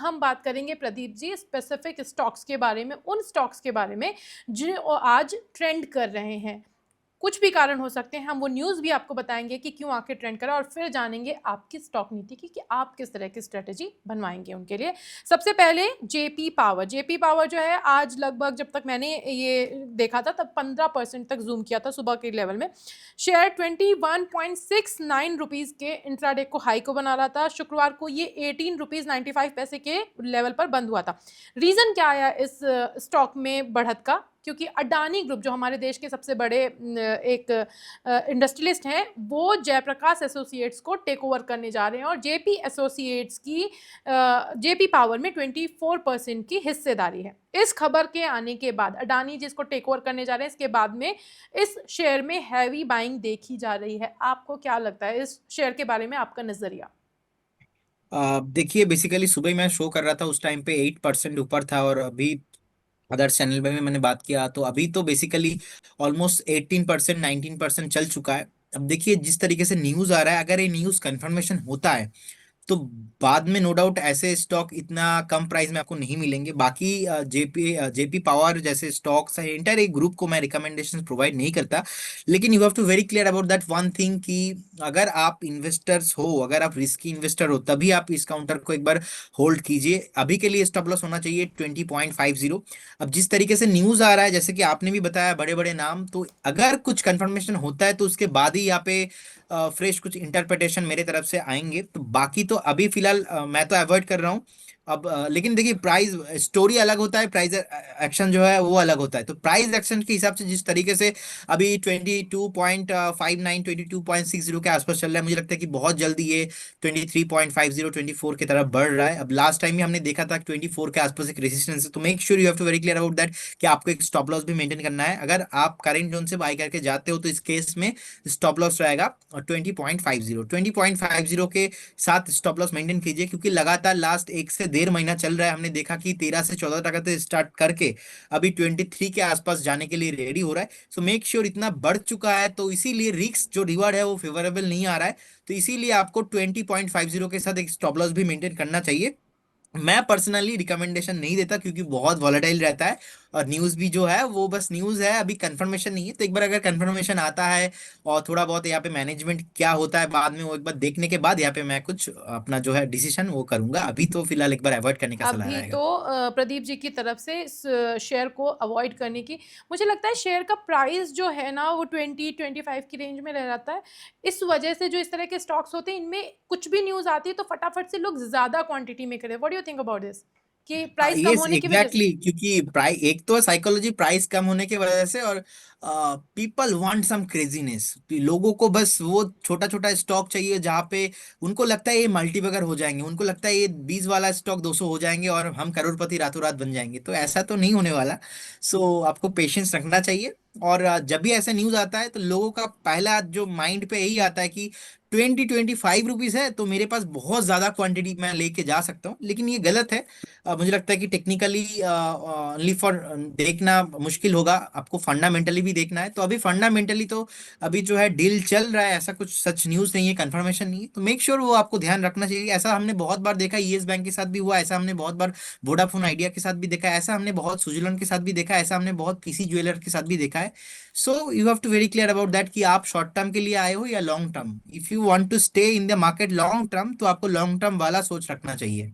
हम बात करेंगे प्रदीप जी स्पेसिफिक स्टॉक्स के बारे में, उन स्टॉक्स के बारे में जो आज ट्रेंड कर रहे हैं। कुछ भी कारण हो सकते हैं, हम वो न्यूज़ भी आपको बताएंगे कि क्यों आके ट्रेंड करा, और फिर जानेंगे आपकी स्टॉक नीति की कि आप किस तरह की स्ट्रेटेजी बनवाएंगे उनके लिए। सबसे पहले जेपी पावर। जेपी पावर जो है आज लगभग, जब तक मैंने ये देखा था तब 15% तक जूम किया था सुबह के लेवल में। शेयर 21.69 रुपीज़ के इंट्राडे को हाई को बना रहा था। शुक्रवार को ये 18 रुपीज़ 95 पैसे के लेवल पर बंद हुआ था। रीज़न क्या आया इस स्टॉक में बढ़त का? क्योंकि अडानी ग्रुप जो हमारे देश के सबसे बड़े एक इंडस्ट्रियलिस्ट हैं, वो जयप्रकाश एसोसिएट्स को टेक ओवर करने जा रहे हैं, और जेपी एसोसिएट्स की जेपी पावर में 24% की हिस्सेदारी है। इस खबर के आने के बाद अडानी जिसको टेक ओवर करने जा रहे हैं, इसके बाद में इस शेयर में हैवी बाइंग देखी जा रही है। आपको क्या लगता है इस शेयर के बारे में, आपका नजरिया? देखिए, बेसिकली सुबह मैं शो कर रहा था, उस टाइम पे 8% ऊपर था, और अभी अदर चैनल पे भी मैंने बात किया तो अभी तो बेसिकली ऑलमोस्ट 18% 19% चल चुका है। अब देखिए, जिस तरीके से न्यूज आ रहा है, अगर ये न्यूज कंफर्मेशन होता है तो बाद में नो डाउट ऐसे स्टॉक इतना कम प्राइस में आपको नहीं मिलेंगे। बाकी जेपी पावर जैसे स्टॉक्स है, इंटर एक ग्रुप को मैं रिकमेंडेशन प्रोवाइड नहीं करता। लेकिन you have to very clear about that one thing कि अगर आप इन्वेस्टर्स हो, अगर आप रिस्की इन्वेस्टर हो, तभी आप इस काउंटर को एक बार होल्ड कीजिए। अभी के लिए स्टॉप लॉस होना चाहिए 20.50। अब जिस तरीके से न्यूज आ रहा है, जैसे कि आपने भी बताया, बड़े बड़े नाम, तो अगर कुछ कंफर्मेशन होता है तो उसके बाद ही यहाँ पे फ्रेश कुछ इंटरप्रिटेशन मेरे तरफ से आएंगे। तो बाकी तो अभी फिलहाल मैं तो अवॉइड कर रहा हूँ। अब लेकिन देखिए, प्राइस स्टोरी अलग होता है, प्राइस एक्शन जो है वो अलग होता है। तो प्राइस एक्शन के हिसाब से जिस तरीके से अभी 22.59 22.60 के आसपास चल रहा है, मुझे लगता है कि बहुत जल्दी ये 23.50 24 की तरफ बढ़ रहा है। अब लास्ट टाइम भी हमने देखा था 24 के आसपास एक रेजिस्टेंस है, तो make sure you have to very clear about that कि आपको एक स्टॉप लॉस भी मेंटेन करना है। अगर आप करेंट जोन से बाय करके जाते हो तो इस केस में स्टॉप लॉस रहेगा 20.50 के साथ स्टॉप लॉस मेंटेन कीजिए, क्योंकि लगातार लास्ट 1 से 1.5 महीना चल रहा है। हमने देखा कि 13 से 14 टका से स्टार्ट करके अभी 23 के आसपास जाने के लिए रेडी हो रहा है। सो मेक श्योर इतना बढ़ चुका है, तो इसीलिए रिस्क जो रिवार्ड है वो फेवरेबल नहीं आ रहा है। तो इसीलिए आपको 20.50 के साथ एक स्टॉप लॉस भी मेंटेन करना चाहिए। मैं पर्सनली रिकमेंडेशन नहीं देता, क्योंकि बहुत वॉलेटाइल रहता है, और न्यूज़ भी जो है वो बस न्यूज़ है, अभी कंफर्मेशन नहीं है। तो एक बार अगर कंफर्मेशन आता है और थोड़ा बहुत यहाँ पे मैनेजमेंट क्या होता है बाद में, वो एक बार देखने के बाद यहाँ पे मैं कुछ अपना जो है डिसीजन वो करूंगा। अभी तो फिलहाल एक बार अवॉइड करने का सलाह अभी रहेगा। तो प्रदीप जी की तरफ से इस शेयर को अवॉइड करने की, मुझे लगता है शेयर का प्राइस जो है ना वो 20-25 की रेंज में रह जाता है। इस वजह से जो इस तरह के स्टॉक्स होते हैं, इनमें कुछ भी न्यूज़ आती है तो फटाफट से लोग ज़्यादा क्वांटिटी में करें। What do you think about this? कि प्राइस कम यस, होने की वजह से? एग्जैक्टली, क्योंकि प्राइस एक तो साइकोलॉजी प्राइस कम होने की वजह से, और पीपल वांट सम क्रेजीनेस। लोगों को बस वो छोटा छोटा स्टॉक चाहिए जहाँ पे उनको लगता है ये मल्टीबैगर हो जाएंगे, उनको लगता है ये 20 वाला स्टॉक 200 हो जाएंगे और हम करोड़पति रातों रात बन जाएंगे। तो ऐसा तो नहीं होने वाला। सो आपको पेशेंस रखना चाहिए। और जब भी ऐसा न्यूज आता है तो लोगों का पहला जो माइंड पे यही आता है कि 25 रुपीज है तो मेरे पास बहुत ज्यादा क्वांटिटी मैं लेके जा सकता हूँ, लेकिन ये गलत है। मुझे लगता है कि टेक्निकली ओनली फॉर देखना मुश्किल होगा, आपको फंडामेंटली भी देखना है। तो अभी फंडामेंटली तो अभी जो है डील चल रहा है, ऐसा कुछ सच न्यूज़ नहीं है, कंफर्मेशन नहीं है। तो मेक श्योर वो आपको ध्यान रखना चाहिए। ऐसा हमने बहुत बार देखा, येस बैंक के साथ भी हुआ, ऐसा हमने बहुत बार वोडाफोन आइडिया के साथ भी देखा है, ऐसा हमने बहुत स्विट्जरलैंड के साथ भी देखा है, ऐसा हमने बहुत पीसी ज्वेलर के साथ भी देखा है। So you have to very clear about that कि आप शॉर्ट टर्म के लिए आए हो या long term. If you want to stay in the market long term, तो आपको लॉन्ग टर्म वाला सोच रखना चाहिए।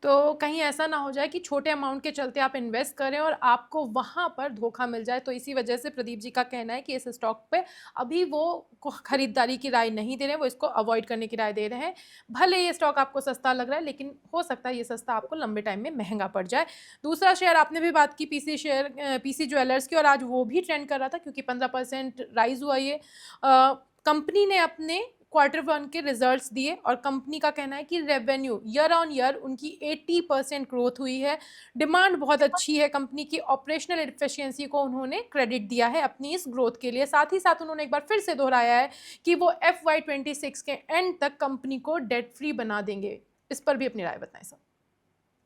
तो कहीं ऐसा ना हो जाए कि छोटे अमाउंट के चलते आप इन्वेस्ट करें और आपको वहाँ पर धोखा मिल जाए। तो इसी वजह से प्रदीप जी का कहना है कि इस स्टॉक पे अभी वो खरीदारी की राय नहीं दे रहे हैं, वो इसको अवॉइड करने की राय दे रहे हैं। भले ये स्टॉक आपको सस्ता लग रहा है, लेकिन हो सकता है ये सस्ता आपको लंबे टाइम में महंगा पड़ जाए। दूसरा शेयर आपने भी बात की पीसी शेयर, पीसी ज्वेलर्स की, और आज वो भी ट्रेंड कर रहा था क्योंकि 15% राइज हुआ ये। कंपनी ने अपने क्वार्टर 1 के रिजल्ट्स दिए और कंपनी का कहना है कि रेवेन्यू ईयर ऑन ईयर उनकी 80% ग्रोथ हुई है। डिमांड बहुत अच्छी है, कंपनी की ऑपरेशनल एफिशिएंसी को उन्होंने क्रेडिट दिया है अपनी इस ग्रोथ के लिए। साथ ही साथ उन्होंने एक बार फिर से दोहराया है कि वो FY26 के एंड तक कंपनी को डेट फ्री बना देंगे। इस पर भी अपनी राय बताएं सर।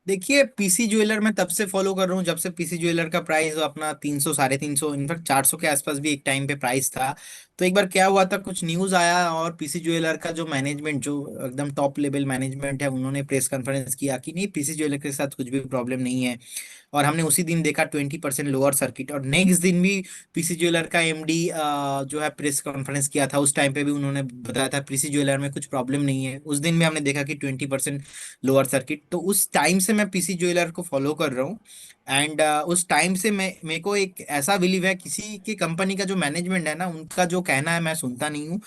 देखिए, पीसी ज्वेलर मैं तब से फॉलो कर रहा हूँ जब से पीसी ज्वेलर का प्राइस अपना 300 350 इनफैक्ट 400 के आसपास भी एक टाइम पे प्राइस था। तो एक बार क्या हुआ था, कुछ न्यूज आया और पीसी ज्वेलर का जो मैनेजमेंट, जो एकदम टॉप लेवल मैनेजमेंट है, उन्होंने प्रेस कॉन्फ्रेंस किया कि नहीं, पीसी ज्वेलर के साथ कुछ भी प्रॉब्लम नहीं है। और हमने उसी दिन देखा 20% लोअर सर्किट, और नेक्स्ट दिन भी पीसी ज्वेलर का एमडी जो है प्रेस कॉन्फ्रेंस किया था, उस टाइम पे भी उन्होंने बताया था पीसी ज्वेलर में कुछ प्रॉब्लम नहीं है। उस दिन भी हमने देखा कि 20% लोअर सर्किट। तो उस टाइम से मैं पीसी ज्वेलर को फॉलो कर रहा हूँ। एंड उस टाइम से मैं, मेरे को एक ऐसा बिलीव है, किसी की कंपनी का जो मैनेजमेंट है ना, उनका जो कहना है मैं सुनता नहीं हूँ।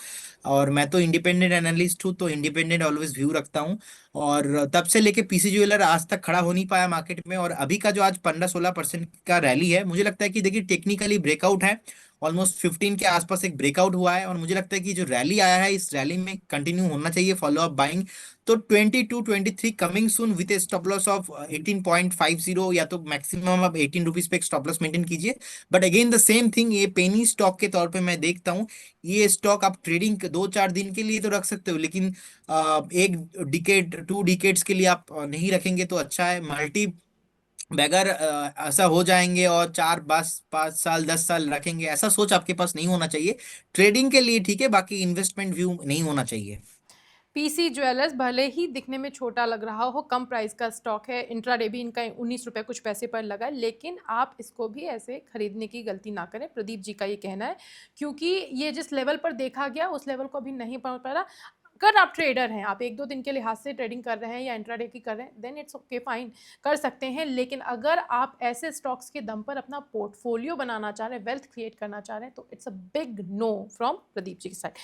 और मैं तो इंडिपेंडेंट एनालिस्ट हूँ, तो इंडिपेंडेंट ऑलवेज व्यू रखता हूँ। और तब से लेके पीसी ज्वेलर आज तक खड़ा हो नहीं पाया मार्केट में। और अभी का जो आज 15-16% का रैली है, मुझे लगता है कि देखिए टेक्निकली ब्रेकआउट है, ऑलमोस्ट 15 के आसपास एक ब्रेकआउट हुआ है। और मुझे लगता है कि जो रैली आया है, इस रैली में कंटिन्यू होना चाहिए फॉलो अप बाइंग। तो 22-23 coming soon with A stop loss of 18.50, या तो मैक्सिमम आप 18 रुपीज पे एक स्टॉप लॉस मेंटेन कीजिए। But again the same thing, ये पेनी स्टॉक के तौर पे मैं देखता हूँ। ये स्टॉक आप ट्रेडिंग 2-4 दिन के लिए तो रख सकते हो, लेकिन एक डिकेड 2 डिकेड्स के लिए आप नहीं रखेंगे तो अच्छा है। मल्टी बैगर ऐसा हो जाएंगे और 4 5 5 साल 10 साल रखेंगे, ऐसा सोच आपके पास नहीं होना चाहिए। ट्रेडिंग के लिए ठीक है, बाकी इन्वेस्टमेंट व्यू नहीं होना चाहिए। पीसी ज्वेलर्स भले ही दिखने में छोटा लग रहा हो, कम प्राइस का स्टॉक है, इंट्राडे भी इनका 19 रुपये कुछ पैसे पर लगा है, लेकिन आप इसको भी ऐसे खरीदने की गलती ना करें, प्रदीप जी का ये कहना है। क्योंकि ये जिस लेवल पर देखा गया उस लेवल को अभी नहीं पहुंच पा रहा। अगर आप ट्रेडर हैं, आप 1-2 दिन के लिहाज से ट्रेडिंग कर रहे हैं या इंट्राडे की कर रहे हैं, देन इट्स ओके, फाइन, कर सकते हैं। लेकिन अगर आप ऐसे स्टॉक्स के दम पर अपना पोर्टफोलियो बनाना चाह रहे हैं, वेल्थ क्रिएट करना चाह रहे हैं, तो it's a big no from Pradeep ji की साइड।